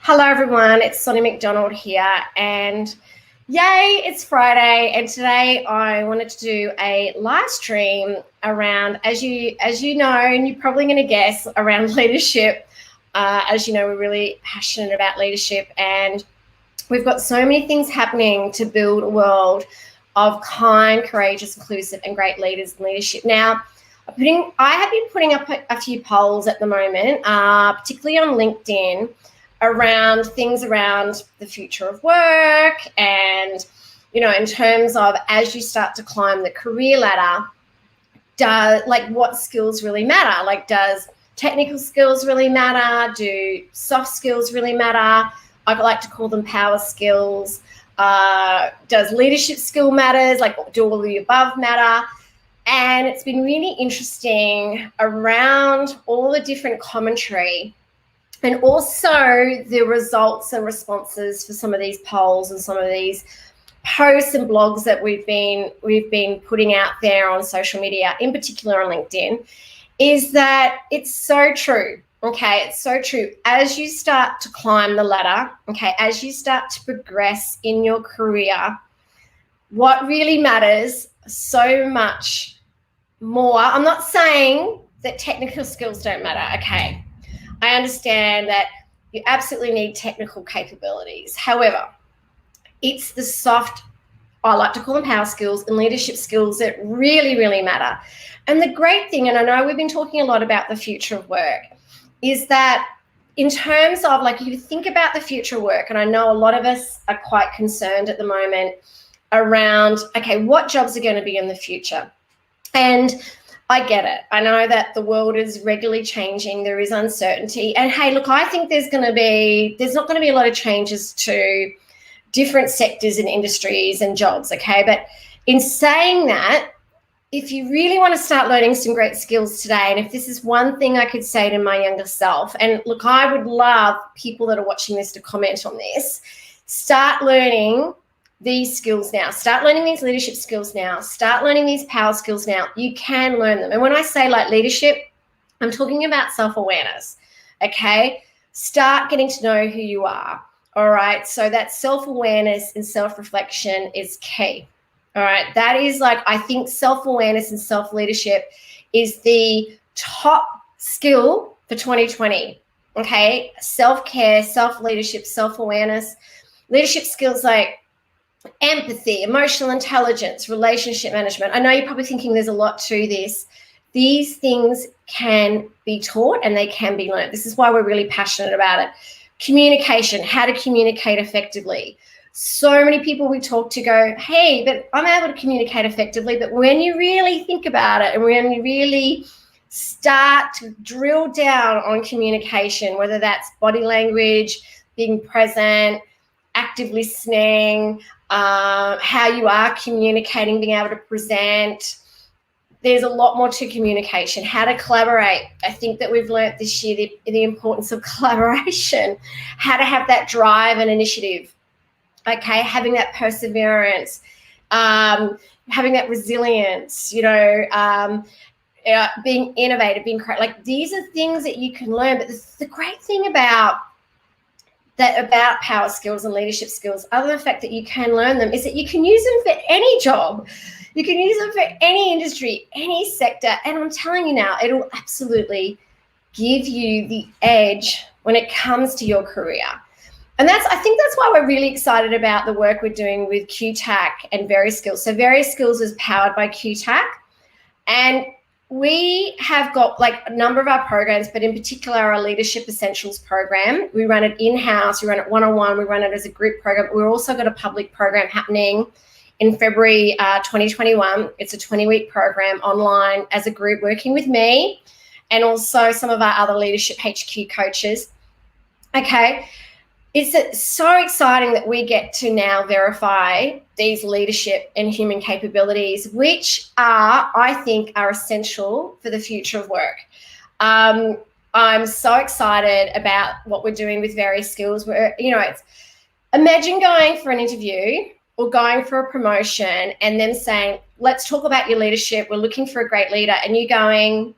Hello everyone, it's Sonny McDonald here, and yay, it's Friday, and today I wanted to do a live stream around, as you know, and you're probably going to guess, around leadership. As you know, we're really passionate about leadership, and we've got so many things happening to build a world of kind, courageous, inclusive, and great leaders in leadership. Now, I have been putting up a few polls at the moment, particularly on LinkedIn, around things around the future of work and, you know, in terms of as you start to climb the career ladder, what skills really matter? Like, does technical skills really matter? Do soft skills really matter? I like to call them power skills. Does leadership skill matters? Like, do all of the above matter? And it's been really interesting around all the different commentary and also the results and responses for some of these polls and some of these posts and blogs that we've been putting out there on social media, in particular on LinkedIn, is that it's so true. Okay, it's so true. As you start to climb the ladder, okay, as you start to progress in your career, what really matters so much more. I'm not saying that technical skills don't matter, okay. I understand that you absolutely need technical capabilities. However, it's the soft, I like to call them power skills, and leadership skills that really, really matter. And the great thing, and I know we've been talking a lot about the future of work, is that in terms of, like, if you think about the future of work, and I know a lot of us are quite concerned at the moment around, okay, what jobs are going to be in the future? And I get it. I know that the world is regularly changing. There is uncertainty. And hey, look, I think there's not going to be a lot of changes to different sectors and industries and jobs, okay? But in saying that, if you really want to start learning some great skills today, and if this is one thing I could say to my younger self, and look, I would love people that are watching this to comment on this, start learning these skills now. Start learning these leadership skills now. Start learning these power skills now. You can learn them. And when I say like leadership, I'm talking about self-awareness, okay? Start getting to know who you are, all right? So that self-awareness and self-reflection is key, all right? That is, like, I think self-awareness and self-leadership is the top skill for 2020, okay? Self-care, self-leadership, self-awareness, leadership skills like empathy, emotional intelligence, relationship management. I know you're probably thinking there's a lot to this. These things can be taught and they can be learned. This is why we're really passionate about it. Communication, how to communicate effectively. So many people we talk to go, hey, but I'm able to communicate effectively. But when you really think about it and when you really start to drill down on communication, whether that's body language, being present, active listening, how you are communicating, being able to present. There's a lot more to communication. How to collaborate. I think that we've learnt this year the importance of collaboration. How to have that drive and initiative. Okay, having that perseverance, having that resilience, you know, being innovative, being creative. Like, these are things that you can learn. But the great thing about power skills and leadership skills, other than the fact that you can learn them, is that you can use them for any job. You can use them for any industry, any sector. And I'm telling you now, it'll absolutely give you the edge when it comes to your career. And I think that's why we're really excited about the work we're doing with QTAC and Various Skills. So Various Skills is powered by QTAC. And we have got, like, a number of our programs, but in particular our Leadership Essentials program. We run it in-house, we run it one-on-one, we run it as a group program. We've also got a public program happening in February 2021. It's a 20-week program online as a group, working with me and also some of our other LeadershipHQ coaches. Okay. It's so exciting that we get to now verify these leadership and human capabilities, which I think are essential for the future of work. I'm so excited about what we're doing with Various Skills. Imagine going for an interview or going for a promotion and them saying, let's talk about your leadership. We're looking for a great leader. And you going,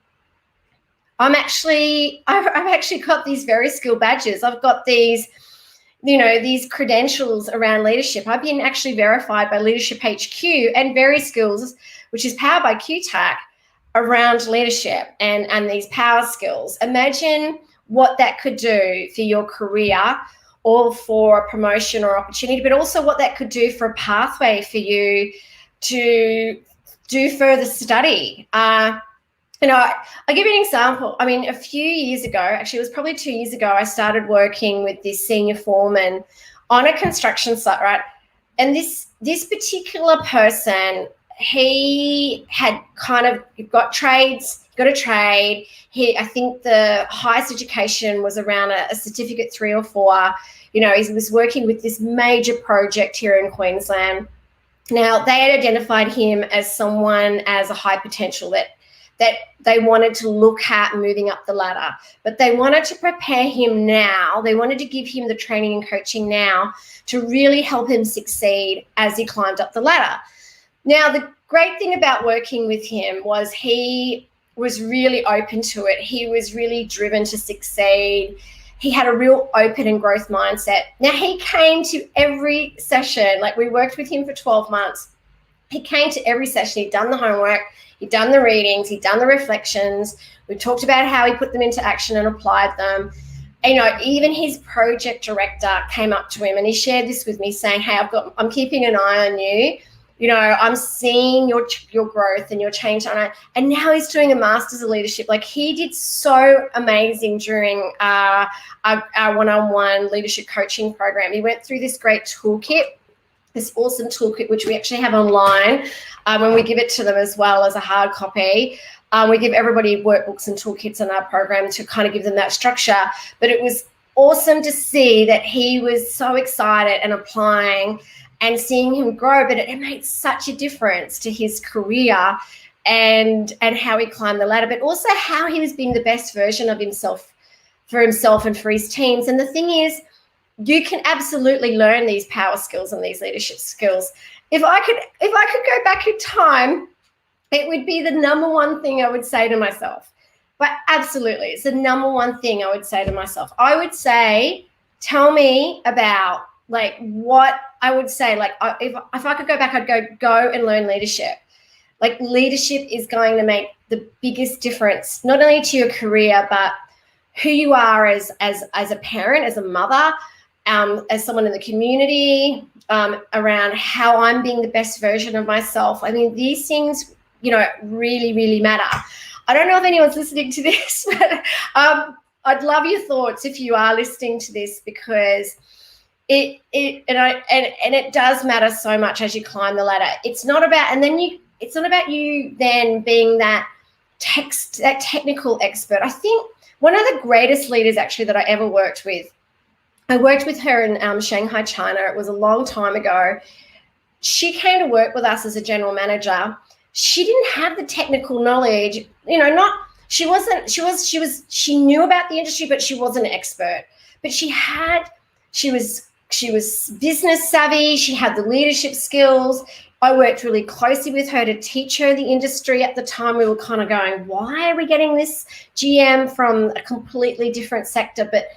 I've actually got these Various Skill badges. I've got these these credentials around leadership. I've been actually verified by LeadershipHQ and Very Skills, which is powered by QTAC, around leadership and these power skills. Imagine what that could do for your career or for a promotion or opportunity, but also what that could do for a pathway for you to do further study. I'll give you an example. I mean, a few years ago, actually it was probably 2 years ago, I started working with this senior foreman on a construction site, right? And this particular person, he had kind of got a trade. I think the highest education was around a certificate 3 or 4. He was working with this major project here in Queensland. Now, they had identified him as someone as a high potential that they wanted to look at moving up the ladder, but they wanted to prepare him now. They wanted to give him the training and coaching now to really help him succeed as he climbed up the ladder. Now, the great thing about working with him was he was really open to it. He was really driven to succeed. He had a real open and growth mindset. Now, he came to every session. Like, we worked with him for 12 months. He came to every session. He'd done the homework. He'd done the readings. He'd done the reflections. We talked about how he put them into action and applied them. Even his project director came up to him and he shared this with me, saying, hey, I'm keeping an eye on you. I'm seeing your growth and your change. And now he's doing a master's of leadership. Like, he did so amazing during our one-on-one leadership coaching program. He went through this great toolkit, this awesome toolkit, which we actually have online when we give it to them as well as a hard copy. We give everybody workbooks and toolkits in our program to kind of give them that structure. But it was awesome to see that he was so excited and applying and seeing him grow, but it made such a difference to his career and how he climbed the ladder, but also how he was being the best version of himself for himself and for his teams. And the thing is, you can absolutely learn these power skills and these leadership skills. If I could go back in time, it would be the number one thing I would say to myself. But absolutely, it's the number one thing I would say to myself. I would say, tell me about what I would say, if I could go back, I'd go and learn leadership. Like, leadership is going to make the biggest difference, not only to your career, but who you are as a parent, as a mother, as someone in the community, around how I'm being the best version of myself. I mean, these things, really, really matter. I don't know if anyone's listening to this, but I'd love your thoughts if you are listening to this, because it does matter so much as you climb the ladder. It's not about you then being that technical expert. I think one of the greatest leaders actually that I ever worked with, I worked with her in Shanghai, China. It was a long time ago. She came to work with us as a general manager. She didn't have the technical knowledge, she knew about the industry, but she wasn't an expert. But she was business savvy. She had the leadership skills. I worked really closely with her to teach her the industry. At the time, we were kind of going, why are we getting this GM from a completely different sector? But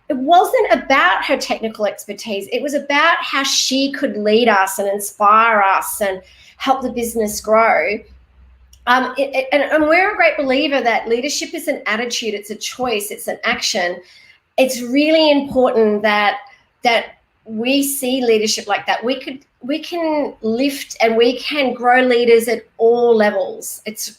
it wasn't about her technical expertise. It was about how she could lead us and inspire us and help the business grow. And we're a great believer that leadership is an attitude. It's a choice. It's an action. It's really important that we see leadership like that. We can lift and we can grow leaders at all levels. It's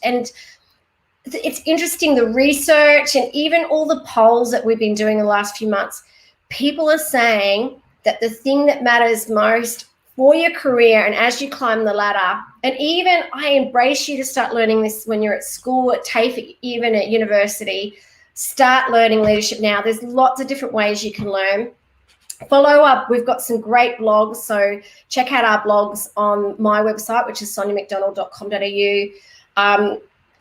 interesting, the research and even all the polls that we've been doing the last few months, people are saying that the thing that matters most for your career and as you climb the ladder, and even I embrace you to start learning this when you're at school, at TAFE, even at university, start learning leadership now. There's lots of different ways you can learn. Follow up. We've got some great blogs, so check out our blogs on my website, which is soniamcdonald.com.au.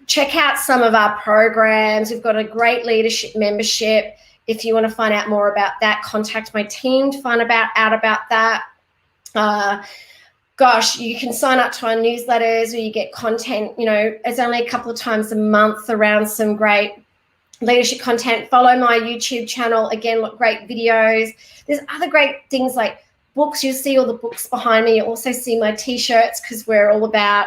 Check out some of our programs. We've got a great leadership membership. If you want to find out more about that, contact my team to find out about that. You can sign up to our newsletters where you get content. It's only a couple of times a month around some great leadership content. Follow my YouTube channel. Again, look, great videos. There's other great things like books. You'll see all the books behind me. You also see my T-shirts because we're all about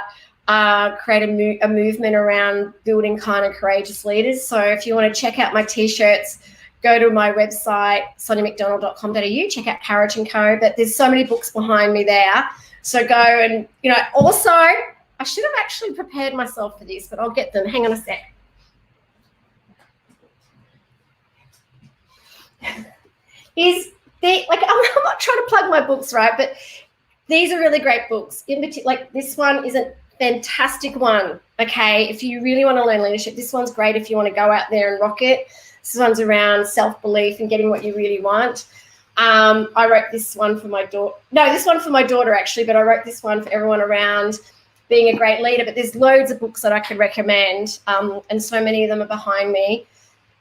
create a movement around building kind and courageous leaders. So if you want to check out my T-shirts, go to my website, soniamcdonald.com.au, check out Courage & Co. But there's so many books behind me there. So go and, also, I should have actually prepared myself for this, but I'll get them. Hang on a sec. I'm not trying to plug my books, right? But these are really great books. Like this one is a fantastic one, okay? If you really want to learn leadership, this one's great if you want to go out there and rock it. This one's around self-belief and getting what you really want. I wrote this one for my daughter. No, this one for my daughter, actually, but I wrote this one for everyone around being a great leader. But there's loads of books that I could recommend, and so many of them are behind me.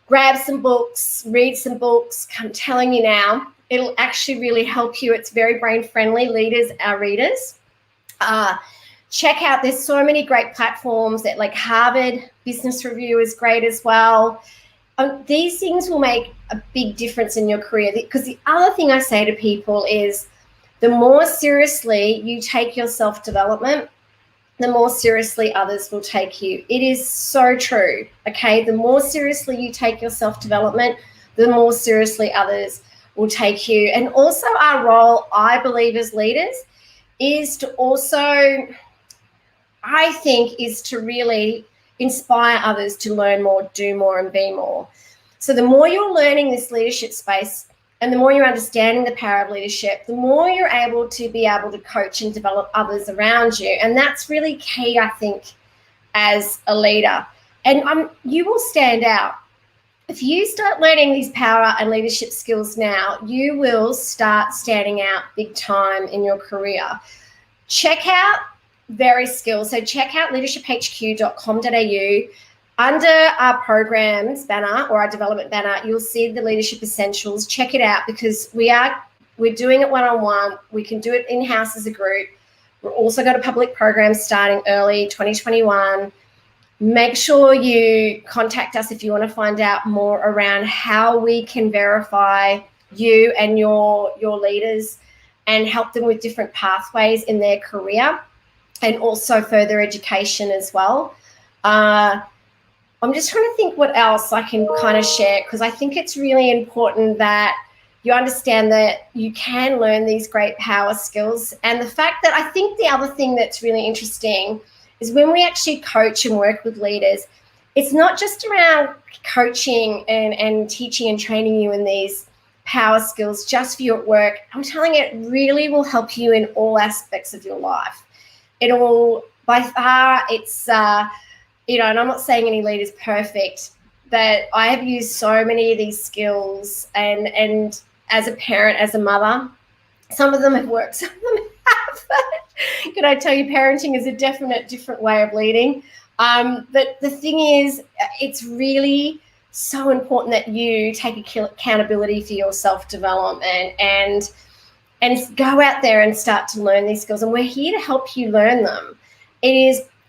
Grab some books, read some books. I'm telling you now, it'll actually really help you. It's very brain-friendly. Leaders are readers. Check out, there's so many great platforms that like Harvard Business Review is great as well. These things will make a big difference in your career, because the other thing I say to people is the more seriously you take your self-development, the more seriously others will take you. It is so true, okay? The more seriously you take your self-development, the more seriously others will take you. And also our role, I believe, as leaders is to also, I think, is to really inspire others to learn more, do more, and be more. So the more you're learning this leadership space and the more you're understanding the power of leadership, the more you're able to coach and develop others around you. And that's really key, I think, as a leader. And you will stand out. If you start learning these power and leadership skills now, you will start standing out big time in your career. Check out various skills. So check out leadershiphq.com.au. Under our programs banner or our development banner, you'll see the Leadership Essentials. Check it out, because we're doing it one-on-one. We can do it in-house as a group. We're also got a public program starting early 2021. Make sure you contact us if you want to find out more around how we can verify you and your leaders and help them with different pathways in their career and also further education as well. I'm just trying to think what else I can kind of share, because I think it's really important that you understand that you can learn these great power skills. And the fact that I think the other thing that's really interesting is when we actually coach and work with leaders, it's not just around coaching and teaching and training you in these power skills just for you at work. I'm telling you, it really will help you in all aspects of your life. It will, by far, it's, and I'm not saying any leader's perfect, but I have used so many of these skills and as a parent, as a mother, some of them have worked, some of them haven't. Can I tell you, parenting is a definite different way of leading. But the thing is, it's really so important that you take accountability for your self-development and go out there and start to learn these skills. And we're here to help you learn them.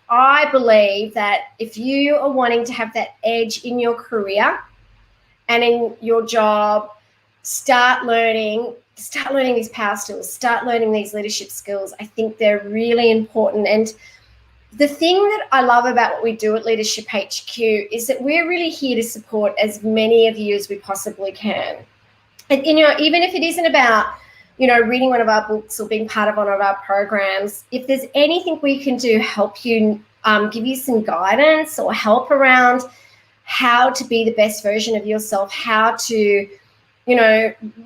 I believe that if you are wanting to have that edge in your career and in your job, start learning these power skills, start learning these leadership skills. I think they're really important. And the thing that I love about what we do at Leadership HQ is that we're really here to support as many of you as we possibly can. And, even if it isn't about, reading one of our books or being part of one of our programs, if there's anything we can do, help you, give you some guidance or help around how to be the best version of yourself, how to,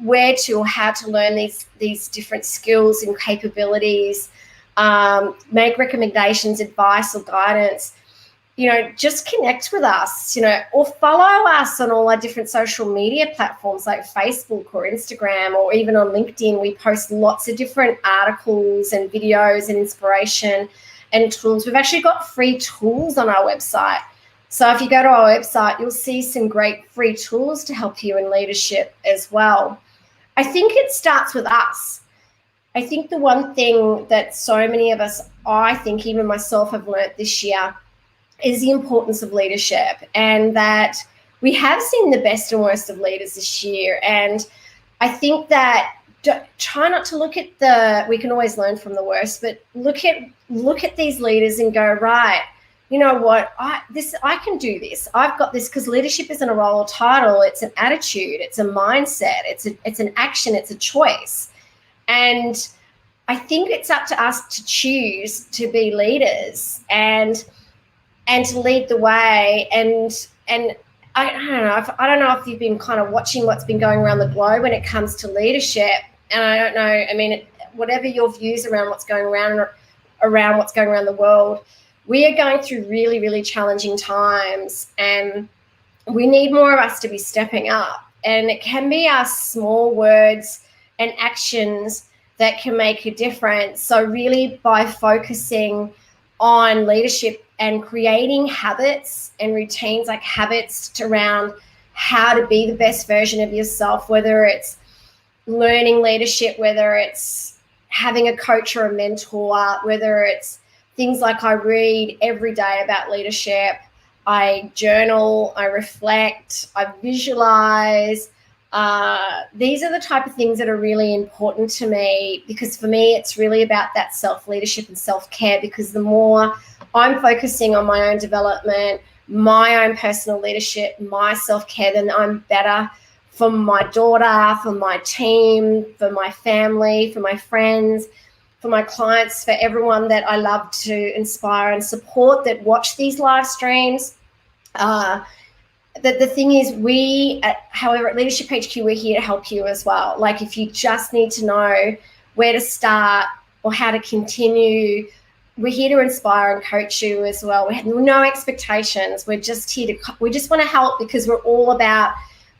where to or how to learn these different skills and capabilities, make recommendations, advice or guidance, just connect with us, or follow us on all our different social media platforms like Facebook or Instagram, or even on LinkedIn. We post lots of different articles and videos and inspiration and tools. We've actually got free tools on our website. So if you go to our website, you'll see some great free tools to help you in leadership as well. I think it starts with us. I think the one thing that so many of us, I think even myself, have learnt this year is the importance of leadership, and that we have seen the best and worst of leaders this year. And I think that try not to look at we can always learn from the worst, but look at these leaders and go, right, you know what, I can do this. I've got this, because leadership isn't a role or title. It's an attitude. It's a mindset. It's an action. It's a choice. And I think it's up to us to choose to be leaders and to lead the way. And I don't know if you've been kind of watching what's been going around the globe when it comes to leadership. And I don't know, I mean, whatever your views around what's going around the world, we are going through really, really challenging times, and we need more of us to be stepping up. And it can be our small words and actions that can make a difference. So really, by focusing on leadership and creating habits and routines, like habits around how to be the best version of yourself, whether it's learning leadership, whether it's having a coach or a mentor, whether it's things like I read every day about leadership, I journal, I reflect, I visualize. These are the type of things that are really important to me, because for me, it's really about that self-leadership and self-care, because the more I'm focusing on my own development, my own personal leadership, my self-care, then I'm better for my daughter, for my team, for my family, for my friends, for my clients, for everyone that I love to inspire and support that watch these live streams. The thing is, however, at Leadership HQ, we're here to help you as well. Like, if you just need to know where to start or how to continue, we're here to inspire and coach you as well. We have no expectations. We're just here we just want to help, because we're all about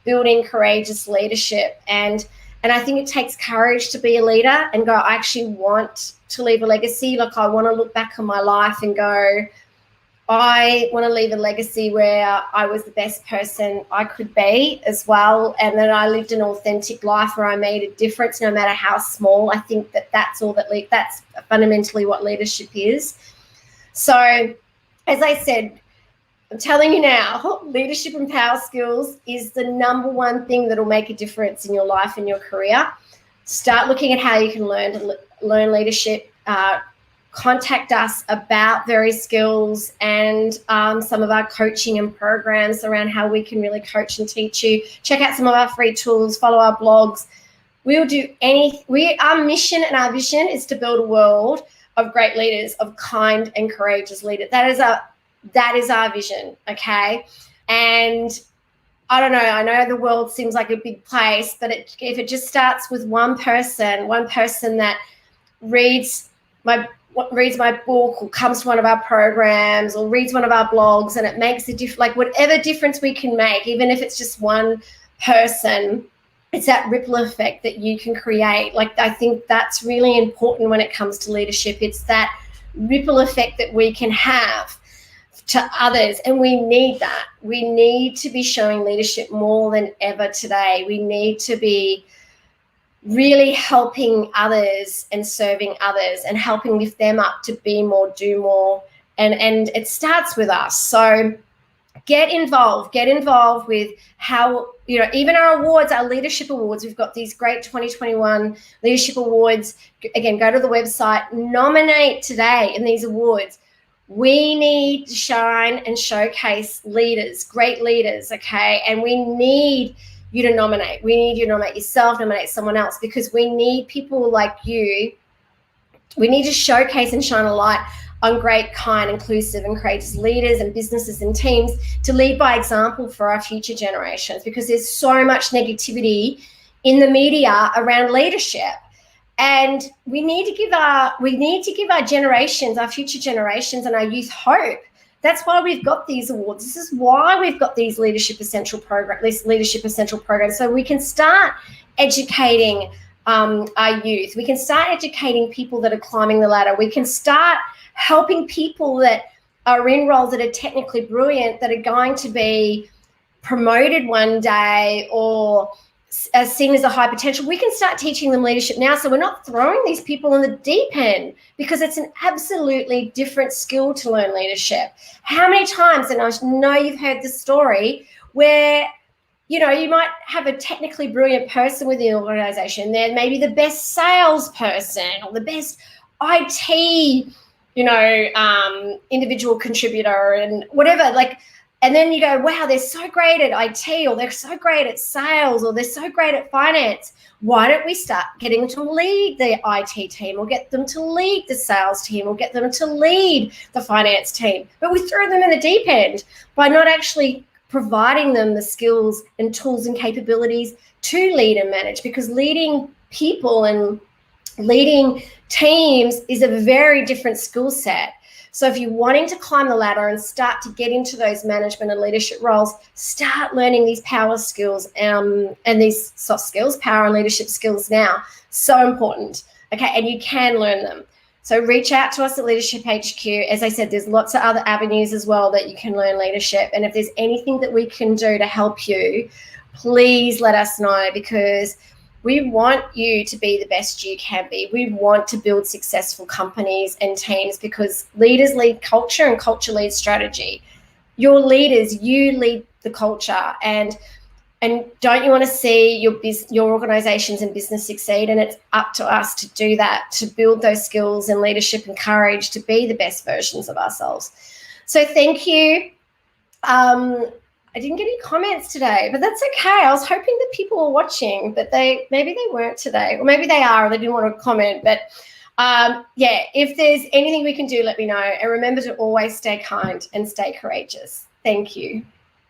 building courageous leadership. And I think it takes courage to be a leader and go, I actually want to leave a legacy. Like, I want to look back on my life and go, I want to leave a legacy where I was the best person I could be as well, and that I lived an authentic life where I made a difference, no matter how small. I think that's fundamentally what leadership is. So, as I said, I'm telling you now, leadership and power skills is the number one thing that will make a difference in your life and your career. Start looking at how you can learn leadership. Contact us about various skills and some of our coaching and programs around how we can really coach and teach you. Check out some of our free tools, follow our blogs. We'll do our mission and our vision is to build a world of great leaders, of kind and courageous leaders. That is our vision, okay? And I don't know, I know the world seems like a big place, but if it just starts with one person that reads my book or comes to one of our programs or reads one of our blogs, and it makes a difference, like whatever difference we can make, even if it's just one person, it's that ripple effect that you can create. Like, I think that's really important when it comes to leadership. It's that ripple effect that we can have to others, and we need that. We need to be showing leadership more than ever today. We need to be really helping others and serving others and helping lift them up to be more, do more, and it starts with us. So get involved with how, even our awards, our leadership awards. We've got these great 2021 leadership awards. Again, go to the website, nominate today in these awards. We need to shine and showcase leaders, great leaders, okay? And we need you to nominate. We need you to nominate yourself, nominate someone else, because we need people like you. We need to showcase and shine a light on great, kind, inclusive, and courageous leaders and businesses and teams to lead by example for our future generations, because there's so much negativity in the media around leadership. And we need to give our generations, our future generations and our youth hope. That's why we've got these awards. This is why we've got these Leadership Essential programs, so we can start educating our youth. We can start educating people that are climbing the ladder. We can start helping people that are in roles that are technically brilliant, that are going to be promoted one day or as seen as a high potential. We can start teaching them leadership now, so we're not throwing these people in the deep end, because it's an absolutely different skill to learn leadership. How many times, and I know you've heard this story, where, you know, you might have a technically brilliant person within the organization. They're maybe the best salesperson or the best IT, you know, individual contributor and whatever. Like, and then you go, wow, they're so great at IT, or they're so great at sales, or they're so great at finance. Why don't we start getting them to lead the IT team, or get them to lead the sales team, or get them to lead the finance team? But we throw them in the deep end by not actually providing them the skills and tools and capabilities to lead and manage, because leading people and leading teams is a very different skill set. So if you're wanting to climb the ladder and start to get into those management and leadership roles, start learning these power skills and these soft skills, power and leadership skills now. So important. Okay, and you can learn them. So reach out to us at LeadershipHQ. As I said, there's lots of other avenues as well that you can learn leadership. And if there's anything that we can do to help you, please let us know, because we want you to be the best you can be. We want to build successful companies and teams, because leaders lead culture and culture leads strategy. You're leaders, you lead the culture, and don't you want to see your organizations and business succeed? And it's up to us to do that, to build those skills and leadership and courage to be the best versions of ourselves. So thank you. I didn't get any comments today, but that's okay. I was hoping that people were watching, but maybe they weren't today, or maybe they are, or they didn't want to comment. But yeah, if there's anything we can do, let me know. And remember to always stay kind and stay courageous. Thank you.